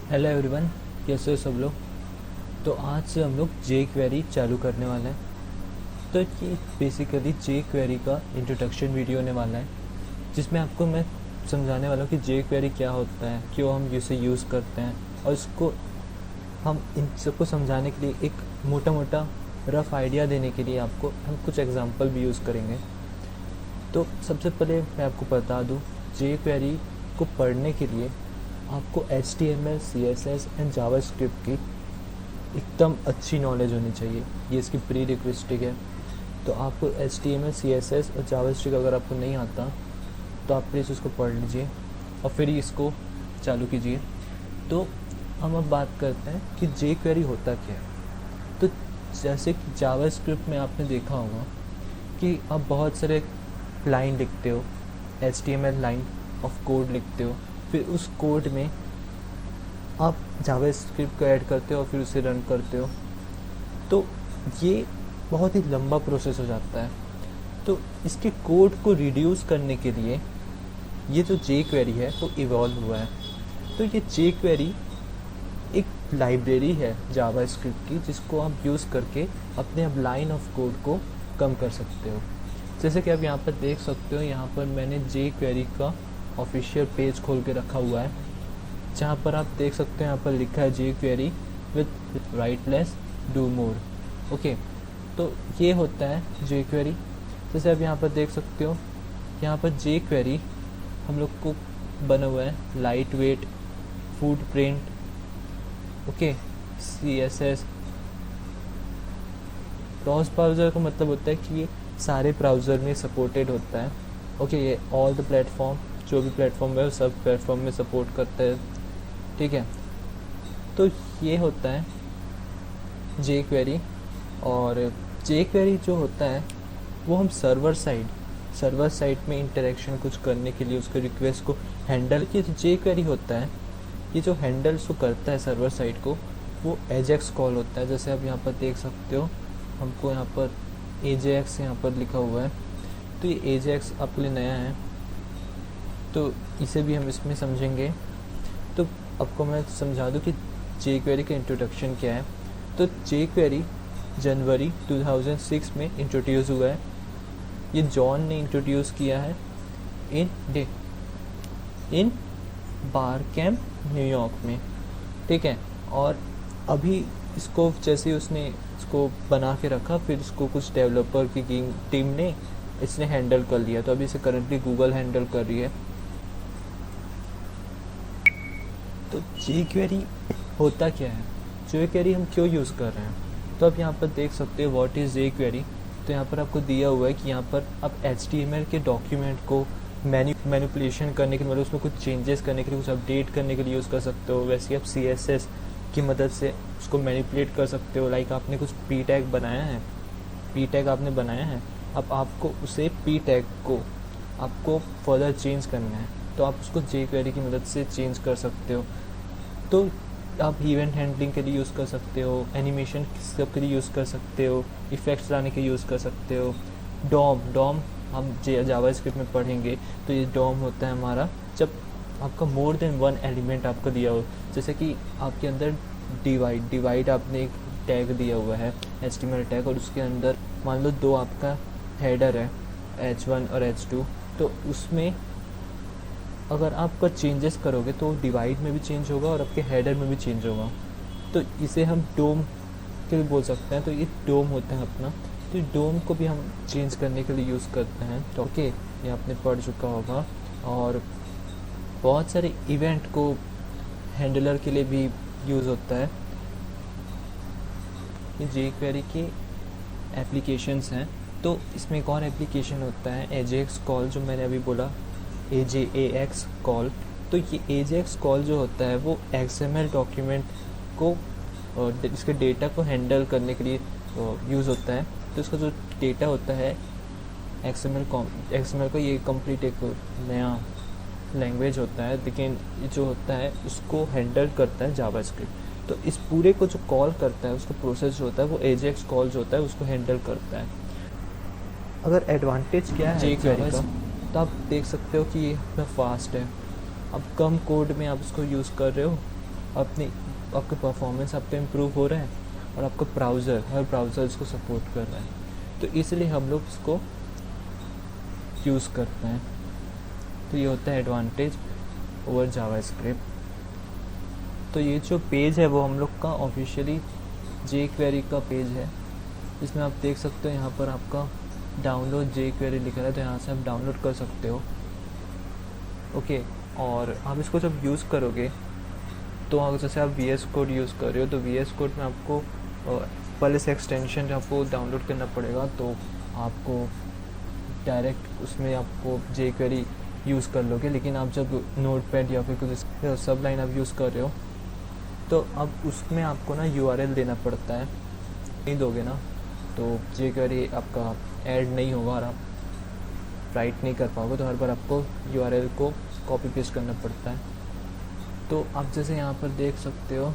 Hello everyone, कैसे हो सब लोग। तो आज से हम लोग जे क्वेरी चालू करने वाले हैं। तो ये बेसिकली जे क्वेरी का इंट्रोडक्शन वीडियो होने वाला है, जिसमें आपको मैं समझाने वाला हूँ कि जे क्वेरी क्या होता है, क्यों हम इसे यूज़ करते हैं, और इसको हम इन सबको समझाने के लिए एक मोटा मोटा रफ आइडिया देने के लिए आपको हम कुछ एग्जांपल भी यूज़ करेंगे। तो सबसे पहले मैं आपको बता दूँ, जे क्वेरी को पढ़ने के लिए आपको HTML, CSS एंड जावास्क्रिप्ट की एकदम अच्छी नॉलेज होनी चाहिए। ये इसकी प्री रिक्वेस्टिक है। तो आपको HTML, CSS और जावास्क्रिप्ट अगर आपको नहीं आता तो आप प्लीज़ उसको पढ़ लीजिए और फिर ही इसको चालू कीजिए। तो हम अब बात करते हैं कि जे क्वेरी होता क्या है। तो जैसे कि जावास्क्रिप्ट में आपने देखा होगा कि आप बहुत सारे लाइन लिखते हो, HTML लाइन ऑफ कोड लिखते हो, फिर उस कोड में आप जावास्क्रिप्ट को ऐड करते हो और फिर उसे रन करते हो। तो ये बहुत ही लंबा प्रोसेस हो जाता है। तो इसके कोड को रिड्यूस करने के लिए ये जो जे क्वेरी है वो इवॉल्व हुआ है। तो ये जे क्वेरी एक लाइब्रेरी है जावास्क्रिप्ट की, जिसको आप यूज़ करके अपने अब लाइन ऑफ कोड को कम कर सकते हो। जैसे कि आप यहाँ पर देख सकते हो, यहाँ पर मैंने जे क्वेरी का ऑफिशियल पेज खोल के रखा हुआ है, जहाँ पर आप देख सकते हो यहाँ पर लिखा है jQuery with write less do more. Okay, तो ये होता है जे क्वेरी। जैसे आप यहाँ पर देख सकते हो, यहाँ पर जे क्वेरी हम लोग को बना हुआ है light weight, foot print, okay, CSS। Cross browser का मतलब होता है कि ये सारे ब्राउज़र में सपोर्टेड होता है। ओके, ये ऑल द प्लेटफॉर्म, जो भी प्लेटफॉर्म है वो सब प्लेटफॉर्म में सपोर्ट करता है। ठीक है, तो ये होता है जे क्वेरी। और जे क्वेरी जो होता है वो हम सर्वर साइड में इंटरेक्शन कुछ करने के लिए उसके रिक्वेस्ट को हैंडल, ये जो जे क्वेरी होता है, ये जो हैंडल्स को करता है सर्वर साइड को, वो एजेक्स कॉल होता है। जैसे आप यहाँ पर देख सकते हो, हमको यहाँ पर एजेक्स यहाँ पर लिखा हुआ है। तो ये एजेक्स आपके लिए नया है, तो इसे भी हम इसमें समझेंगे। तो आपको मैं समझा दूँ कि जे क्वेरी का इंट्रोडक्शन क्या है। तो जे क्वेरी जनवरी 2006 में इंट्रोड्यूस हुआ है। ये जॉन ने इंट्रोड्यूस किया है इन बार कैंप न्यूयॉर्क में। ठीक है, और अभी इसको जैसे उसने इसको बना के रखा, फिर इसको कुछ डेवलपर की टीम ने इसने हैंडल कर लिया। तो अभी इसे करंटली गूगल हैंडल कर रही है। तो जे क्वेरी होता क्या है, जे क्वेरी हम क्यों यूज़ कर रहे हैं। तो आप यहाँ पर देख सकते हो व्हाट इज़ जे क्वेरी। तो यहाँ पर आपको दिया हुआ है कि यहाँ पर आप HTML के डॉक्यूमेंट को मैनिपुलेशन करने के लिए, मतलब उसमें कुछ चेंजेस करने के लिए, कुछ अपडेट करने के लिए यूज़ कर सकते हो। वैसे आप CSS की मदद से उसको मैनिपुलेट कर सकते हो। लाइक आपने कुछ पी टैग बनाया है, अब आपको उसे पी टैग को आपको फर्दर चेंज करना है, तो आप उसको जे क्वेरी की मदद से चेंज कर सकते हो। तो आप इवेंट हैंडलिंग के लिए यूज़ कर सकते हो, एनिमेशन सब के लिए यूज़ कर सकते हो, इफ़ेक्ट्स लाने के लिए यूज़ कर सकते हो। डॉम हम जावास्क्रिप्ट में पढ़ेंगे। तो ये डॉम होता है हमारा जब आपका मोर देन वन एलिमेंट आपको दिया हो। जैसे कि आपके अंदर डिवाइड आपने एक टैग दिया हुआ है, HTML टैग, और उसके अंदर मान लो दो आपका हेडर है, H1 और H2। तो उसमें अगर आपका चेंजेस करोगे तो डिवाइड में भी चेंज होगा और आपके हेडर में भी चेंज होगा। तो इसे हम डोम के लिए बोल सकते हैं। तो ये डोम होता है अपना। तो डोम को भी हम चेंज करने के लिए यूज़ करते हैं। तो ओके, ये आपने पढ़ चुका होगा। और बहुत सारे इवेंट को हैंडलर के लिए भी यूज़ होता है। ये जे क्वेरी के एप्लीकेशंस हैं। तो इसमें एक और एप्लीकेशन होता है एजेक्स कॉल, जो मैंने अभी बोला, AJAX कॉल। तो ये AJAX कॉल जो होता है वो XML डॉक्यूमेंट को इसके डेटा को हैंडल करने के लिए यूज़ होता है। तो इसका जो डेटा होता है XML का ये कंप्लीट एक नया लैंग्वेज होता है, लेकिन जो होता है उसको हैंडल करता है जावास्क्रिप्ट। तो इस पूरे को जो कॉल करता है, उसका प्रोसेस जो होता है वो AJAX कॉल जो होता है उसको हैंडल करता है। अगर एडवांटेज क्या है जे क्वेरी का, तो आप देख सकते हो कि ये इतना फास्ट है। अब कम कोड में आप उसको यूज़ कर रहे हो आपके परफॉर्मेंस आपका इम्प्रूव हो रहा है और आपका ब्राउज़र, हर ब्राउज़र इसको सपोर्ट कर रहा है, तो इसलिए हम लोग इसको यूज़ करते हैं। तो ये होता है एडवांटेज ओवर जावास्क्रिप्ट। तो ये जो पेज है वो हम लोग का ऑफिशियली jQuery का पेज है, जिसमें आप देख सकते हो यहाँ पर आपका डाउनलोड jQuery लिखा है, तो यहाँ से आप डाउनलोड कर सकते हो। ओके, और आप इसको जब यूज़ करोगे तो अगर जैसे आप VS कोड यूज़ कर रहे हो तो VS कोड में आपको पहले से एक्सटेंशन आपको डाउनलोड करना पड़ेगा, तो आपको डायरेक्ट उसमें आपको jQuery यूज़ कर लोगे। लेकिन आप जब नोटपैड या फिर कुछ सब लाइन आप यूज़ कर रहे हो तो अब उसमें आपको ना URL देना पड़ता है, नहीं दोगे ना तो jQuery आपका ऐड नहीं होगा और आप राइट नहीं कर पाओगे, तो हर बार आपको URL को कॉपी पेस्ट करना पड़ता है। तो आप जैसे यहाँ पर देख सकते हो,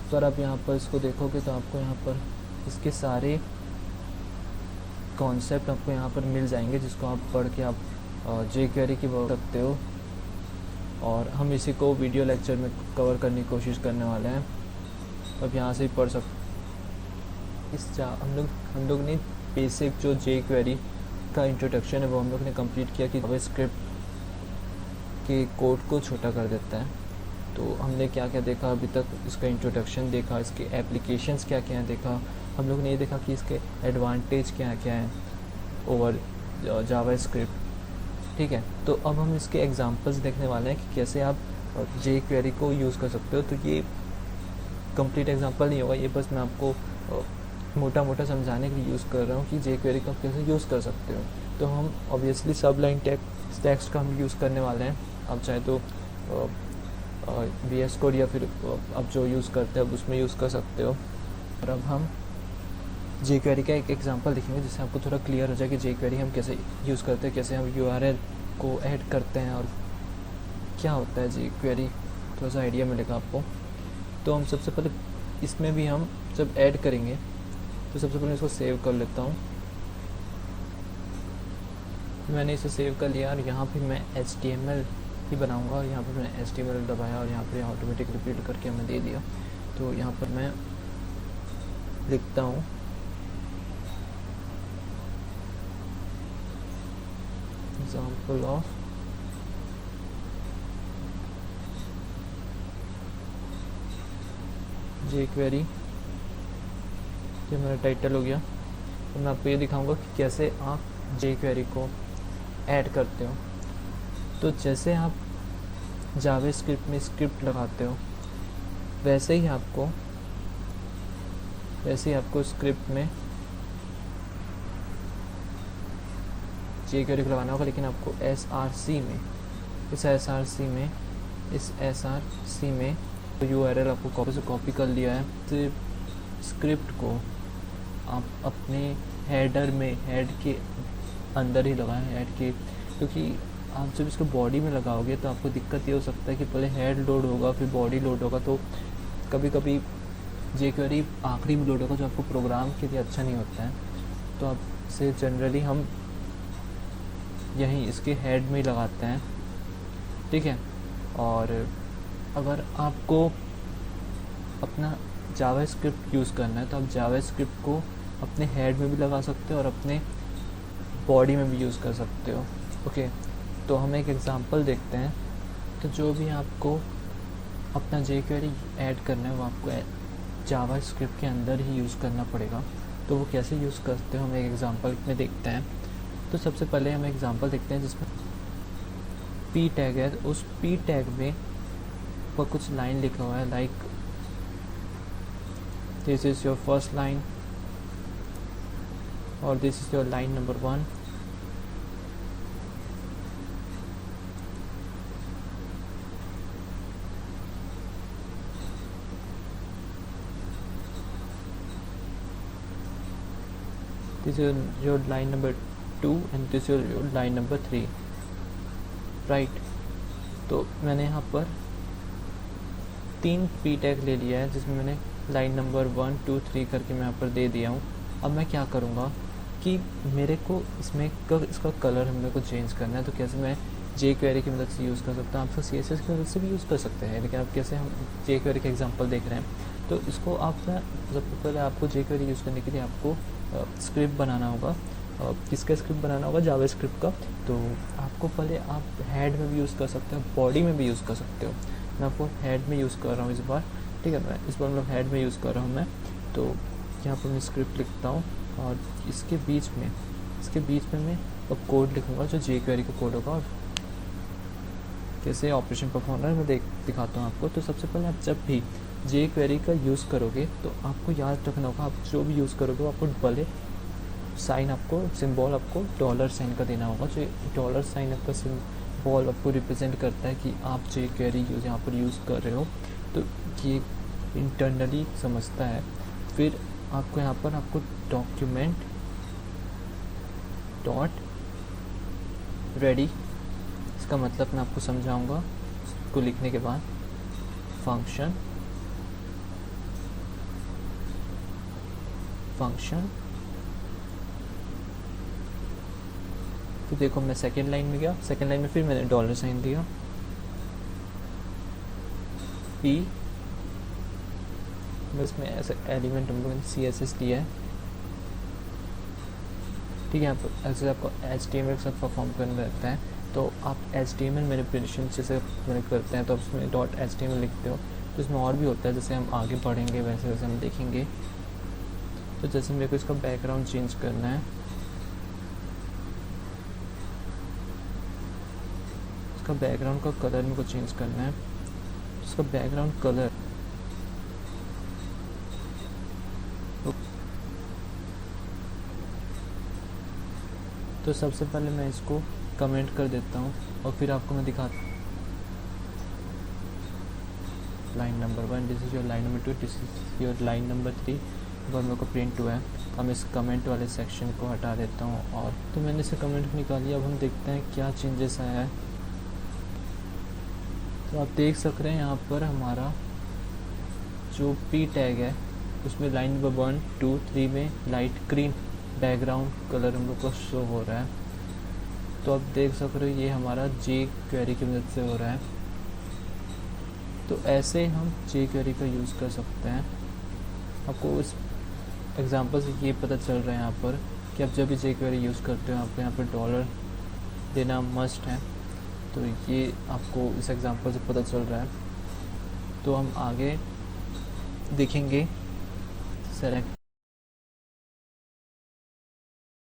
अगर आप यहाँ पर इसको देखोगे तो आपको यहाँ पर इसके सारे कॉन्सेप्ट आपको यहाँ पर मिल जाएंगे, जिसको आप पढ़ के आप jQuery की बढ़ सकते हो। और हम इसी को वीडियो लेक्चर में कवर करने की कोशिश करने वाले हैं, अब यहाँ से ही पढ़ सकते। हम लोग ने बेसिक जो jQuery का इंट्रोडक्शन है वो हम लोग ने कंप्लीट किया कि जावास्क्रिप्ट के कोड को छोटा कर देता है। तो हमने क्या क्या देखा अभी तक, इसका इंट्रोडक्शन देखा, इसके एप्लीकेशंस क्या क्या हैं देखा, हम लोग ने ये देखा कि इसके एडवांटेज क्या क्या हैं ओवर जावास्क्रिप्ट। ठीक है, तो अब हम इसके एग्जांपल्स देखने वाले हैं कि कैसे आप jQuery को यूज़ कर सकते हो। तो ये कंप्लीट एग्जांपल नहीं होगा, ये बस मैं आपको मोटा मोटा समझाने के लिए यूज़ कर रहा हूँ कि jQuery को आप कैसे यूज़ कर सकते हो। तो हम ऑब्वियसली सब लाइन टेक्स्ट का हम यूज़ करने वाले हैं। आप चाहे तो VS कोड या फिर आप जो यूज़ करते हैं अब उसमें यूज़ कर सकते हो। और अब हम jQuery का एक एग्जांपल देखेंगे जिससे आपको थोड़ा क्लियर हो जाए कि jQuery हम कैसे यूज़ करते हैं, कैसे हम URL को ऐड करते हैं और क्या होता है jQuery, थोड़ा सा आइडिया मिलेगा आपको। तो हम सबसे पहले इसमें भी हम जब ऐड करेंगे तो सबसे पहले इसको सेव कर लेता हूँ। मैंने इसे सेव कर लिया और यहाँ पे मैं HTML ही बनाऊँगा और यहाँ पर मैंने HTML दबाया और यहाँ पर ऑटोमेटिक रिपीट करके हमें दे दिया। तो यहाँ पर मैं लिखता हूँ example of jQuery, ये मेरा टाइटल हो गया। तो मैं आपको ये दिखाऊंगा कि कैसे आप jQuery को ऐड करते हो। तो जैसे आप जावास्क्रिप्ट में स्क्रिप्ट लगाते हो वैसे ही आपको स्क्रिप्ट में jQuery को लगाना होगा, लेकिन आपको इस SRC में तो URL आपको कॉपी कर लिया है। तो स्क्रिप्ट को आप अपने हेड के अंदर ही लगाएं, क्योंकि आप जब इसको बॉडी में लगाओगे तो आपको दिक्कत ये हो सकता है कि पहले हेड लोड होगा फिर बॉडी लोड होगा, तो कभी कभी jQuery आखिरी में लोड होगा जो आपको प्रोग्राम के लिए अच्छा नहीं होता है। तो आप से जनरली हम यहीं इसके हेड में ही लगाते हैं। ठीक है, और अगर आपको अपना जावास्क्रिप्ट यूज़ करना है तो आप जावास्क्रिप्ट को अपने हेड में भी लगा सकते हो और अपने बॉडी में भी यूज़ कर सकते हो। ओके, तो हम एक एग्ज़ाम्पल देखते हैं। तो जो भी आपको अपना jQuery ऐड करना है वो आपको जावास्क्रिप्ट के अंदर ही यूज़ करना पड़ेगा। तो वो कैसे यूज़ करते हो हम एक एग्ज़ाम्पल में देखते हैं। तो सबसे पहले हम एग्ज़ाम्पल देखते हैं जिसमें p टैग है। उस p टैग में पर कुछ लाइन लिखा हुआ है like this is your first line और this is your line number 1। this is your line number 2 and this is your line number 3, right. तो मैंने यहाँ पर 3 p टैग ले लिया है जिसमें मैंने लाइन नंबर 1 2 3 करके मैं यहाँ पर दे दिया हूँ। अब मैं क्या करूँगा कि मेरे को इसका कलर मेरे को चेंज करना है। तो कैसे मैं जे क्वेरी की मदद से यूज़ कर सकते हैं, आप सी एस एस की मदद से भी यूज़ कर सकते हैं। लेकिन अब कैसे हम जे क्वेरी का एग्जांपल देख रहे हैं, तो इसको आप सबसे पहले आपको जे क्वेरी यूज़ करने के लिए आपको स्क्रिप्ट बनाना होगा। किसका स्क्रिप्ट बनाना होगा? जावा स्क्रिप्ट का। तो आपको पहले आप हेड में भी यूज़ कर सकते हो, बॉडी में भी यूज़ कर सकते हो। मैं आपको हेड में यूज़ कर रहा हूँ इस बार, ठीक है। मैं इस बार मतलब हेड में यूज़ कर रहा हूँ मैं। तो यहाँ पर मैं स्क्रिप्ट लिखता हूँ और इसके बीच में मैं कोड लिखूँगा जो जे क्वेरी का कोड होगा और कैसे ऑपरेशन परफॉर्म होना है मैं दिखाता हूँ आपको। तो सबसे पहले आप जब भी जे क्वेरी का यूज़ करोगे तो आपको याद रखना होगा, आप जो भी यूज़ करोगे आपको पहले साइन, आपको सिंबल आपको डॉलर साइन का देना होगा। जो डॉलर साइन आपका सिंबल आपको रिप्रेजेंट करता है कि आप जे क्वेरी यहाँ पर यूज़ कर रहे हो, तो ये इंटरनली समझता है। फिर आपको यहाँ पर आपको डॉक्यूमेंट डॉट रेडी, इसका मतलब मैं आपको समझाऊंगा इसको लिखने के बाद। फंक्शन तो देखो मैं सेकेंड लाइन में गया, सेकेंड लाइन में फिर मैंने डॉलर साइन दिया, पी इसमें ऐसे एलिमेंट हम लोगों ने सी एस एस दिया है, ठीक है। आप ऐसे आपको HTML के साथ परफॉर्म करना रहता है, तो आप HTML मैनिपुलेशन जैसे मैंने करते हैं तो उसमें .html लिखते हो। तो इसमें और भी होता है, जैसे हम आगे पढ़ेंगे वैसे वैसे हम देखेंगे। तो जैसे मेरे को इसका बैकग्राउंड चेंज करना है, इसका बैकग्राउंड का कलर मेरे को चेंज करना है, इसका बैकग्राउंड कलर तो सबसे पहले मैं इसको कमेंट कर देता हूँ और फिर आपको मैं दिखाता हूँ। Line number 1, this is your line number 2, this is your line number 3, और मेरे को प्रिंट हुआ है। हम इस कमेंट वाले सेक्शन को हटा देता हूँ और तो मैंने इसे कमेंट निकाली। अब हम देखते हैं क्या चेंजेस आया है। तो आप देख सक रहे हैं यहाँ पर हमारा जो पी टैग है उसमें लाइन नंबर 1, 2, 3 में लाइट ग्रीन बैकग्राउंड कलर हम लोग को शो हो रहा है। तो आप देख सक रहे हो ये हमारा जे क्वेरी की मदद से हो रहा है। तो ऐसे हम जे क्वेरी का यूज़ कर सकते हैं। आपको इस एग्जांपल से ये पता चल रहा है यहाँ पर कि आप जब भी जे क्वेरी यूज़ करते हो आपको यहाँ पर डॉलर देना मस्ट है। तो ये आपको इस एग्जांपल से पता चल रहा है। तो हम आगे देखेंगे सेलेक्ट